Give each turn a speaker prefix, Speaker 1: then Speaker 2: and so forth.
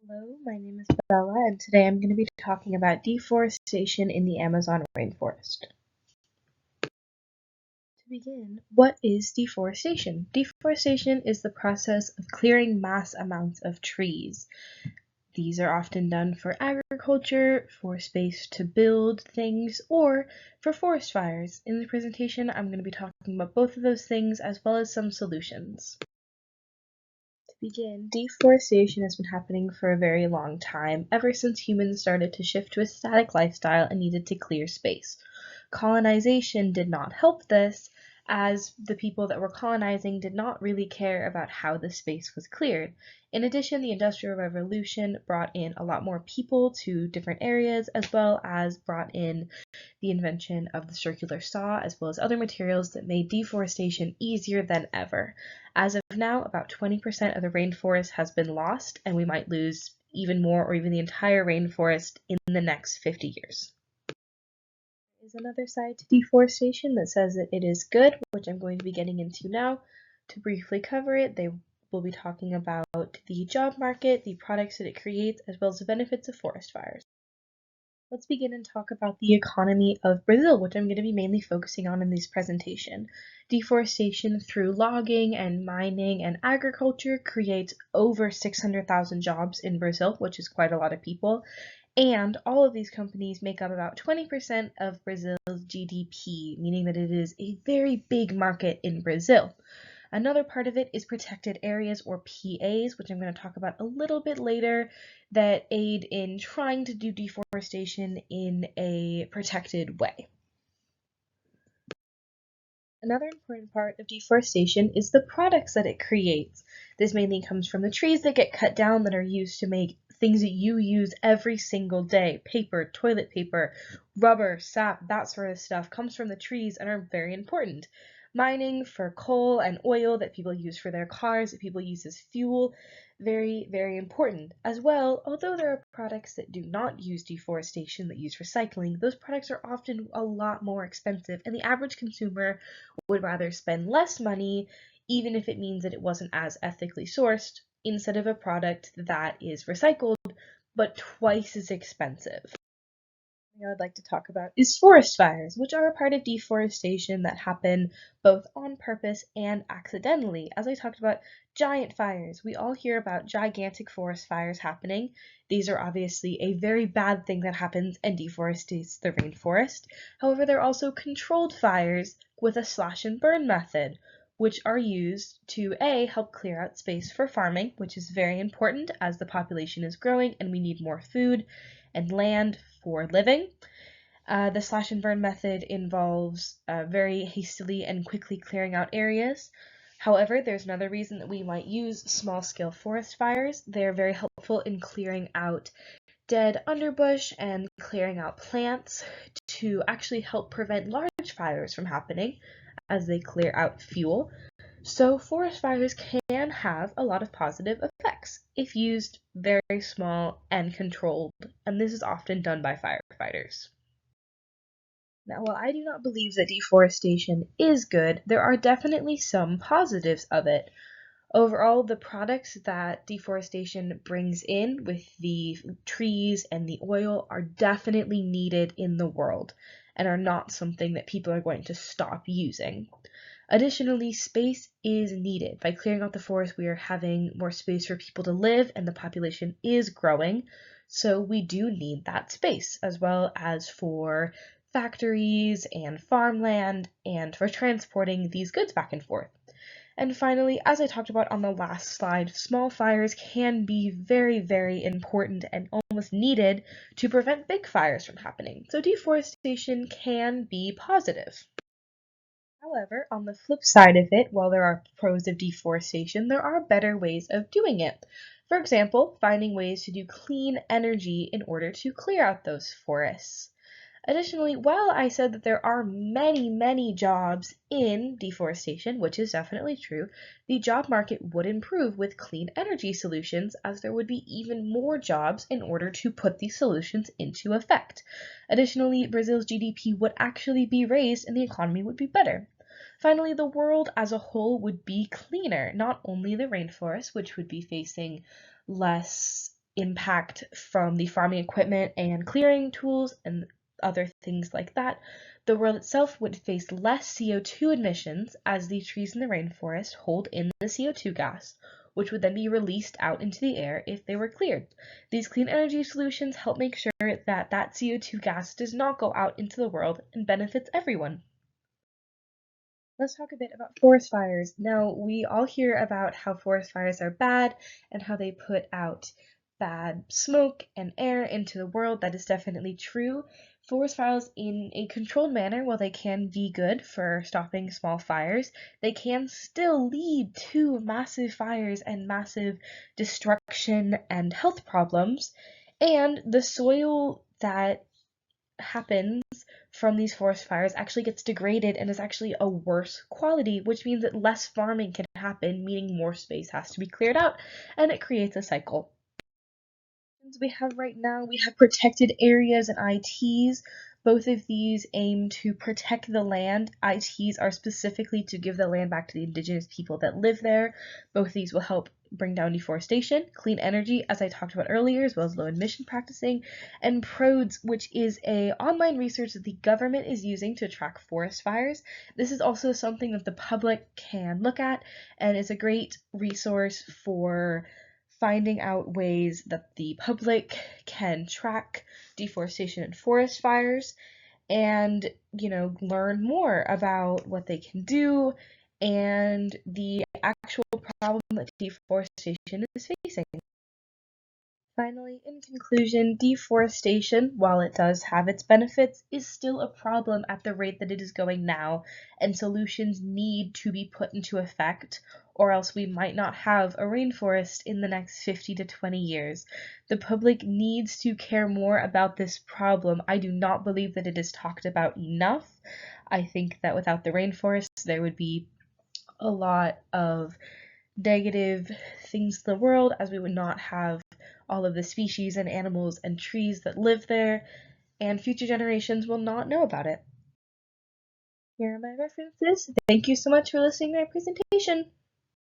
Speaker 1: Hello, my name is Bella, and today I'm going to be talking about deforestation in the Amazon rainforest. To begin, what is deforestation? Deforestation is the process of clearing mass amounts of trees. These are often done for agriculture, for space to build things, or for forest fires. In the presentation, I'm going to be talking about both of those things as well as some solutions. To begin, deforestation has been happening for a very long time, ever since humans started to shift to a static lifestyle and needed to clear space. Colonization did not help this, as the people that were colonizing did not really care about how the space was cleared. In addition, the Industrial Revolution brought in a lot more people to different areas, as well as brought in the invention of the circular saw, as well as other materials that made deforestation easier than ever. As of now, about 20% of the rainforest has been lost, and we might lose even more or even the entire rainforest in the next 50 years. There is another side to deforestation that says that it is good, which I'm going to be getting into now. To briefly cover it, they will be talking about the job market, the products that it creates, as well as the benefits of forest fires. Let's begin and talk about the economy of Brazil, which I'm going to be mainly focusing on in this presentation. Deforestation through logging and mining and agriculture creates over 600,000 jobs in Brazil, which is quite a lot of people. And all of these companies make up about 20% of Brazil's GDP, meaning that it is a very big market in Brazil. Another part of it is protected areas, or PAs, which I'm going to talk about a little bit later, that aid in trying to do deforestation in a protected way. Another important part of deforestation is the products that it creates. This mainly comes from the trees that get cut down that are used to make things that you use every single day. Paper, toilet paper, rubber, sap, that sort of stuff comes from the trees and are very important. Mining for coal and oil that people use for their cars, that people use as fuel, very, very important. As well, although there are products that do not use deforestation, that use recycling, those products are often a lot more expensive, and the average consumer would rather spend less money, even if it means that it wasn't as ethically sourced, instead of a product that is recycled but twice as expensive. I would like to talk about is forest fires, which are a part of deforestation that happen both on purpose and accidentally. As I talked about giant fires, we all hear about gigantic forest fires happening. These are obviously a very bad thing that happens and deforestates the rainforest. However, there are also controlled fires with a slash and burn method, which are used to help clear out space for farming, which is very important as the population is growing and we need more food and land for living. The slash and burn method involves very hastily and quickly clearing out areas. However, there's another reason that we might use small-scale forest fires. They're very helpful in clearing out dead underbush and clearing out plants to actually help prevent large fires from happening as they clear out fuel. So forest fires can have a lot of positive effects if used very small and controlled, and this is often done by firefighters. Now, while I do not believe that deforestation is good, there are definitely some positives of it. Overall, the products that deforestation brings in with the trees and the oil are definitely needed in the world and are not something that people are going to stop using. Additionally, space is needed. By clearing out the forest, we are having more space for people to live, and the population is growing. So we do need that space, as well as for factories and farmland, and for transporting these goods back and forth. And finally, as I talked about on the last slide, small fires can be very, very important and almost needed to prevent big fires from happening. So deforestation can be positive. However, on the flip side of it, while there are pros of deforestation, there are better ways of doing it. For example, finding ways to do clean energy in order to clear out those forests. Additionally, while I said that there are many, many jobs in deforestation, which is definitely true, the job market would improve with clean energy solutions, as there would be even more jobs in order to put these solutions into effect. Additionally, Brazil's GDP would actually be raised and the economy would be better. Finally, the world as a whole would be cleaner, not only the rainforest, which would be facing less impact from the farming equipment and clearing tools and other things like that, the world itself would face less CO2 emissions as the trees in the rainforest hold in the CO2 gas, which would then be released out into the air if they were cleared. These clean energy solutions help make sure that that CO2 gas does not go out into the world and benefits everyone. Let's talk a bit about forest fires. Now, we all hear about how forest fires are bad and how they put out bad smoke and air into the world. That is definitely true. Forest fires, in a controlled manner, while they can be good for stopping small fires, they can still lead to massive fires and massive destruction and health problems. And the soil that happens from these forest fires actually gets degraded and is actually a worse quality, which means that less farming can happen, meaning more space has to be cleared out, and it creates a cycle. We have right now, we have protected areas and ITs. Both of these aim to protect the land. ITs are specifically to give the land back to the indigenous people that live there. Both of these will help bring down deforestation, clean energy, as I talked about earlier, as well as low emission practicing, and PRODES, which is a online research that the government is using to track forest fires. This is also something that the public can look at and is a great resource for finding out ways that the public can track deforestation and forest fires and, learn more about what they can do and the actual problem that deforestation is facing. Finally, in conclusion, deforestation, while it does have its benefits, is still a problem at the rate that it is going now, and solutions need to be put into effect, or else we might not have a rainforest in the next 50 to 20 years. The public needs to care more about this problem. I do not believe that it is talked about enough. I think that without the rainforests, there would be a lot of negative things in the world, as we would not have all of the species and animals and trees that live there, and future generations will not know about it. Here are my references. Thank you so much for listening to my presentation.